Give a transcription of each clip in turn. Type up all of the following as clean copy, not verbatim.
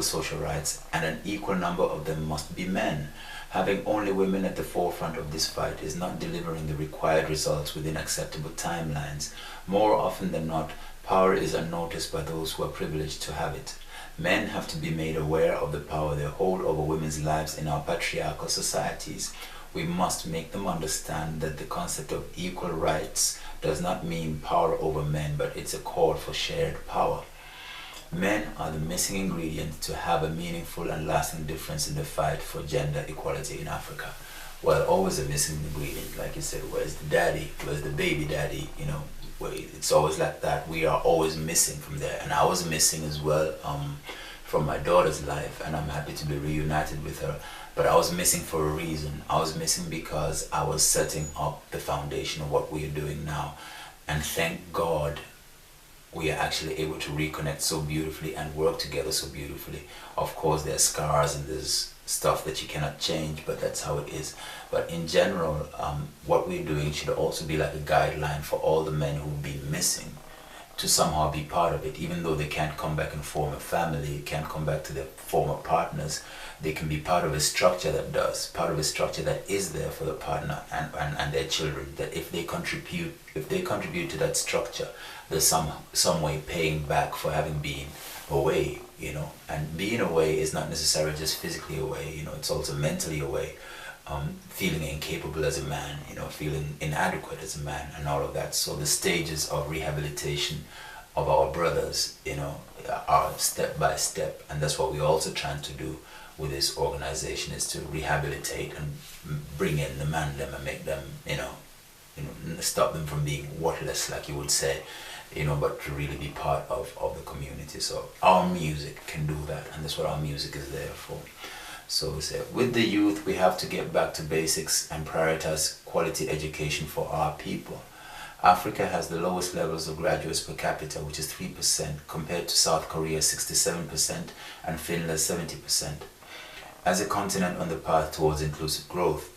equal social rights, and an equal number of them must be men. Having only women at the forefront of this fight is not delivering the required results within acceptable timelines. More often than not, power is unnoticed by those who are privileged to have it. Men have to be made aware of the power they hold over women's lives in our patriarchal societies. We must make them understand that the concept of equal rights does not mean power over men, but it's a call for shared power. Men are the missing ingredient to have a meaningful and lasting difference in the fight for gender equality in Africa. Well, always a missing ingredient, like you said, where's the daddy, where's the baby daddy, it's always like that. We are always missing from there, and I was missing as well from my daughter's life, and I'm happy to be reunited with her. But I was missing for a reason. I was missing because I was setting up the foundation of what we are doing now, and thank God we are actually able to reconnect so beautifully and work together so beautifully. Of course, there's scars and there's stuff that you cannot change, but that's how it is. But in general, what we're doing should also be like a guideline for all the men who've been missing to somehow be part of it, even though they can't come back and form a family, can't come back to their former partners. They can be part of a structure that does, part of a structure that is there for the partner and their children, that if they contribute to that structure, there's some way paying back for having been away, and being away is not necessarily just physically away, it's also mentally away, feeling incapable as a man, feeling inadequate as a man, and all of that. So the stages of rehabilitation of our brothers, are step by step, and that's what we're also trying to do with this organization, is to rehabilitate and bring in the man them and make them, stop them from being worthless, like you would say, but to really be part of the community. So our music can do that, and that's what our music is there for. So we say, with the youth, we have to get back to basics and prioritize quality education for our people. Africa has the lowest levels of graduates per capita, which is 3%, compared to South Korea 67% and Finland 70%. As a continent on the path towards inclusive growth,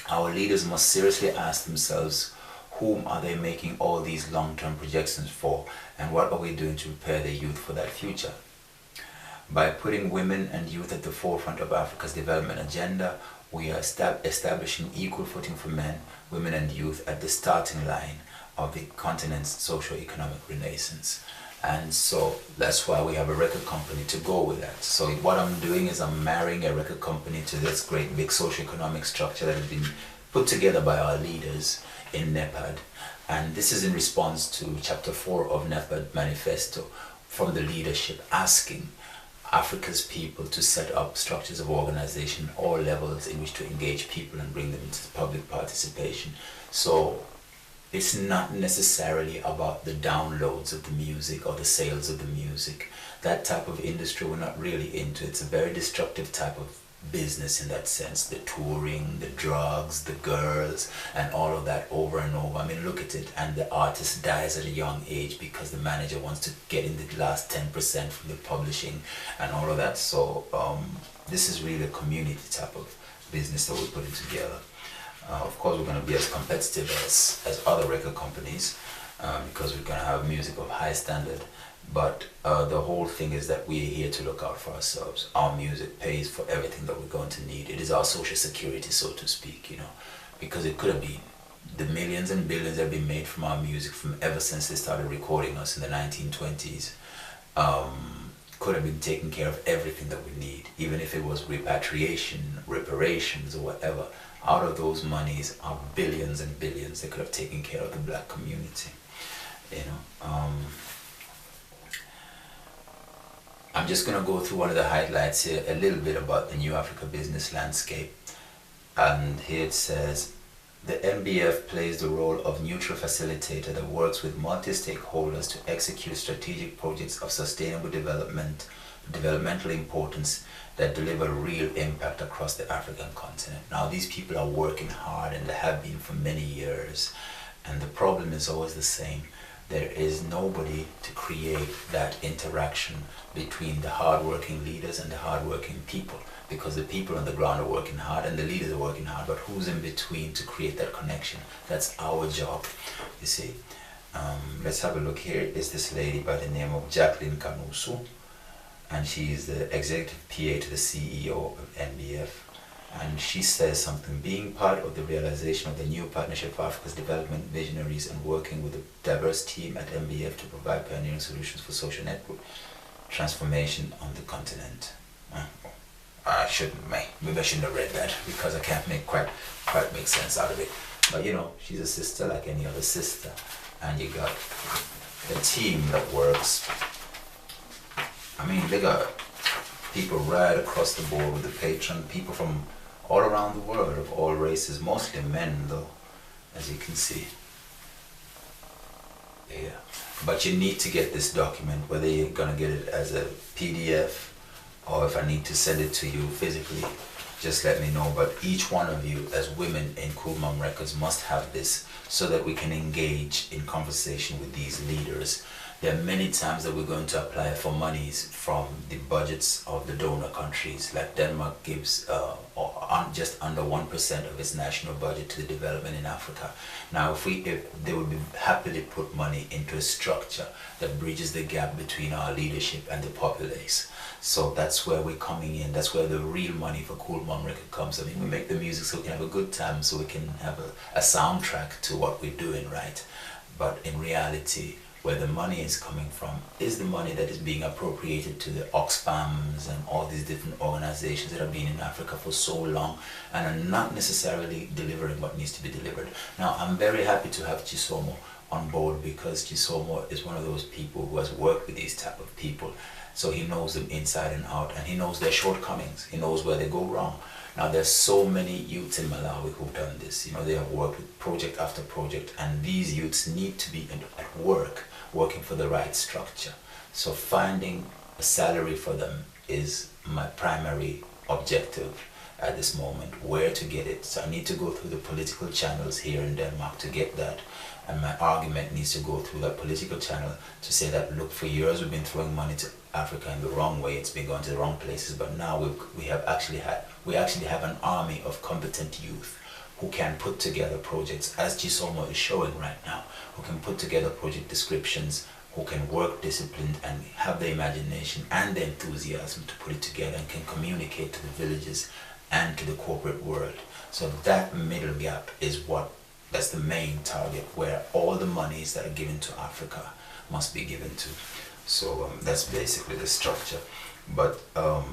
our leaders must seriously ask themselves, whom are they making all these long-term projections for, and what are we doing to prepare the youth for that future? By putting women and youth at the forefront of Africa's development agenda, we are establishing equal footing for men, women and youth at the starting line of the continent's socio-economic renaissance. And so that's why we have a record company to go with that. So what I'm doing is I'm marrying a record company to this great big socio-economic structure that has been put together by our leaders in NEPAD. And this is in response to Chapter 4 of NEPAD Manifesto from the leadership, asking Africa's people to set up structures of organization at all levels in which to engage people and bring them into public participation. So it's not necessarily about the downloads of the music or the sales of the music. That type of industry we're not really into. It's a very destructive type of business in that sense. The touring, the drugs, the girls, and all of that over and over. I mean, look at it. And the artist dies at a young age because the manager wants to get in the last 10% from the publishing and all of that. So this is really a community type of business that we're putting together. Of course, we're going to be as competitive as other record companies because we're going to have music of high standard. But the whole thing is that we're here to look out for ourselves. Our music pays for everything that we're going to need. It is our social security, so to speak, because it could have been the millions and billions that have been made from our music from ever since they started recording us in the 1920s. Could have been taking care of everything that we need, even if it was repatriation, reparations, or whatever. Out of those monies are billions and billions that could have taken care of the black community. I'm just going to go through one of the highlights here, a little bit about the New Africa business landscape. And here it says, the NBF plays the role of neutral facilitator that works with multi-stakeholders to execute strategic projects of sustainable developmental importance that deliver real impact across the African continent. Now, these people are working hard, and they have been for many years. And the problem is always the same. There is nobody to create that interaction between the hard-working leaders and the hard-working people, because the people on the ground are working hard and the leaders are working hard, but who's in between to create that connection? That's our job, you see. Let's have a look here. Is this lady by the name of Jacqueline Kanusu. and she's the executive PA to the CEO of NBF. And she says something: being part of the realization of the new Partnership for Africa's Development Visionaries and working with a diverse team at NBF to provide pioneering solutions for social network transformation on the continent. I shouldn't, maybe I shouldn't have read that because I can't quite make sense out of it. But you know, she's a sister like any other sister, and you got a team that works. I mean, they got people right across the board with the patron, people from all around the world of all races, mostly men though, as you can see. Yeah, but you need to get this document, whether you're gonna get it as a PDF or if I need to send it to you physically, just let me know. But each one of you as women in Cool Mom Records must have this so that we can engage in conversation with these leaders. There are many times that we're going to apply for monies from the budgets of the donor countries, like Denmark gives just under 1% of its national budget to the development in Africa. Now, if they would be happily put money into a structure that bridges the gap between our leadership and the populace. So that's where we're coming in. That's where the real money for Cool Mom Record comes. I mean, we make the music so we can have a good time, so we can have a soundtrack to what we're doing, right? But in reality, where the money is coming from is the money that is being appropriated to the Oxfams and all these different organizations that have been in Africa for so long and are not necessarily delivering what needs to be delivered. Now, I'm very happy to have Chisomo on board because Chisomo is one of those people who has worked with these type of people. So he knows them inside and out, and he knows their shortcomings. He knows where they go wrong. Now, there's so many youths in Malawi who've done this. You know, they have worked with project after project, and these youths need to be at work, working for the right structure. So finding a salary for them is my primary objective at this moment, where to get it. So I need to go through the political channels here in Denmark to get that. And my argument needs to go through that political channel to say that, look, for years we've been throwing money to Africa in the wrong way. It's been going to the wrong places. But now we actually have an army of competent youth who can put together projects, as Chisomo is showing right now, who can put together project descriptions, who can work disciplined and have the imagination and the enthusiasm to put it together and can communicate to the villages and to the corporate world. So that middle gap is that's the main target, where all the monies that are given to Africa must be given to. So that's basically the structure. But oh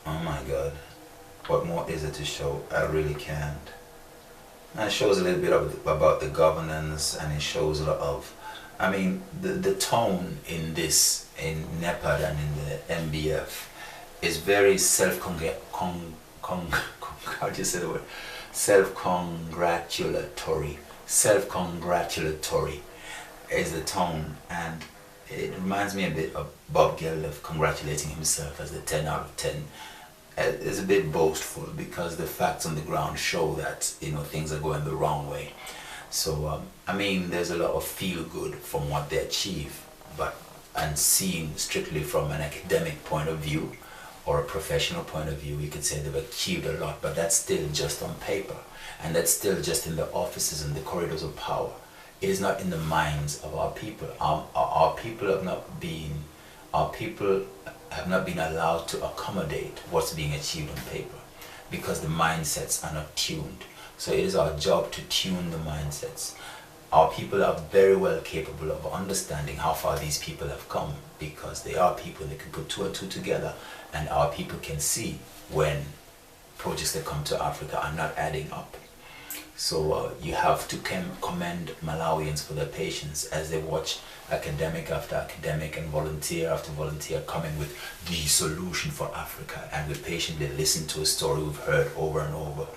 my God, what more is it to show? I really can't. And it shows a little bit about the governance, and it shows a lot of, I mean, the tone in this, in NEPAD and in the MBF, is very how do you say the word? Self-congratulatory. Self-congratulatory is the tone, and it reminds me a bit of Bob Geldof congratulating himself as the 10 out of 10. It's a bit boastful because the facts on the ground show that, you know, things are going the wrong way. So I mean, there's a lot of feel good from what they achieve, and seen strictly from an academic point of view or a professional point of view, you could say they've achieved a lot, but that's still just on paper, and that's still just in the offices and the corridors of power. It is not in the minds of our people. Our people have not been allowed to accommodate what's being achieved on paper because the mindsets are not tuned. So it is our job to tune the mindsets. Our people are very well capable of understanding how far these people have come, because they are people that can put two and two together, and our people can see when projects that come to Africa are not adding up. So you have to commend Malawians for their patience as they watch academic after academic and volunteer after volunteer coming with the solution for Africa, and we patiently listen to a story we've heard over and over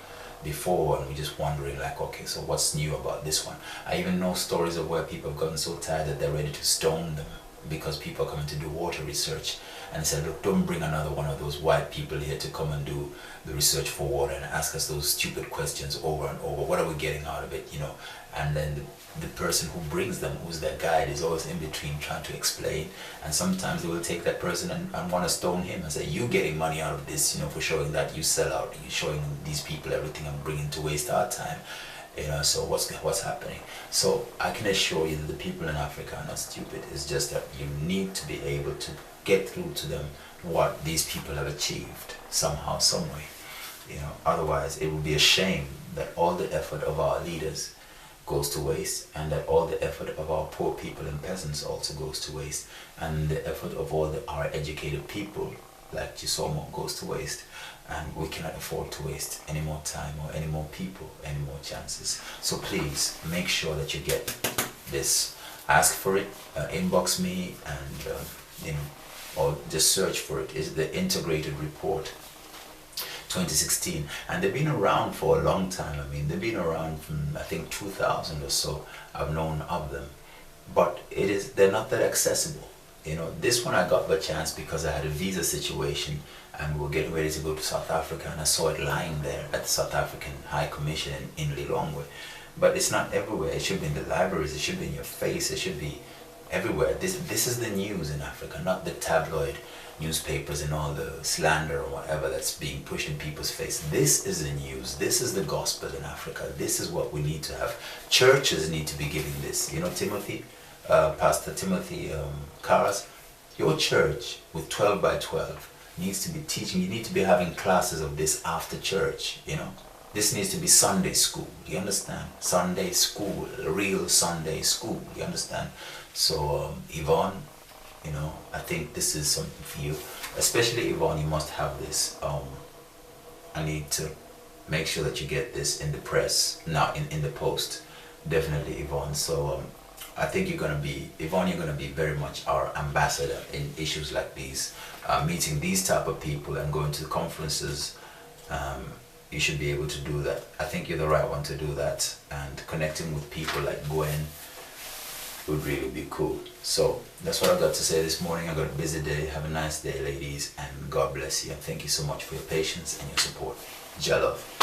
before, and we're just wondering, like, okay, so what's new about this one? I even know stories of where people have gotten so tired that they're ready to stone them because people are coming to do water research, and they said, look, don't bring another one of those white people here to come and do the research for water and ask us those stupid questions over and over. What are we getting out of it, you know? And then the person who brings them, who's their guide, is always in between trying to explain, and sometimes they will take that person and want to stone him and say, you getting money out of this, you know, for showing that you sell out, you showing these people everything I'm bringing to waste our time. So what's happening? So I can assure you that the people in Africa are not stupid. It's just that you need to be able to get through to them what these people have achieved somehow, some way. Otherwise it would be a shame that all the effort of our leaders goes to waste, and that all the effort of our poor people and peasants also goes to waste, and the effort of our educated people like Chisomo goes to waste. And we cannot afford to waste any more time or any more people, any more chances. So please make sure that you get this. Ask for it, inbox me, and or just search for it. It's the integrated report 2016, and they've been around for a long time. I mean, they've been around from I think 2000 or so. I've known of them, but they're not that accessible. This one I got by chance because I had a visa situation and we were getting ready to go to South Africa, and I saw it lying there at the South African High Commission in Lilongwe. But it's not everywhere. It should be in the libraries, it should be in your face, it should be everywhere. This is the news in Africa, not the tabloid newspapers and all the slander or whatever that's being pushed in people's face. This is the news. This is the gospel in Africa. This is what we need to have. Churches need to be giving this. Pastor Timothy Karas, your church with 12 by 12 needs to be teaching. You need to be having classes of this after church. This needs to be Sunday school. You understand? Sunday school, real Sunday school. You understand? So Yvonne, I think this is something for you. Especially Yvonne, you must have this. I need to make sure that you get this in the press, not in the post. Definitely, Yvonne. So I think you're going to be very much our ambassador in issues like these. Meeting these type of people and going to conferences, you should be able to do that. I think you're the right one to do that, and connecting with people like Gwen would really be cool. So that's what I've got to say this morning. I've got a busy day. Have a nice day, ladies, and God bless you. And thank you so much for your patience and your support. Jah love.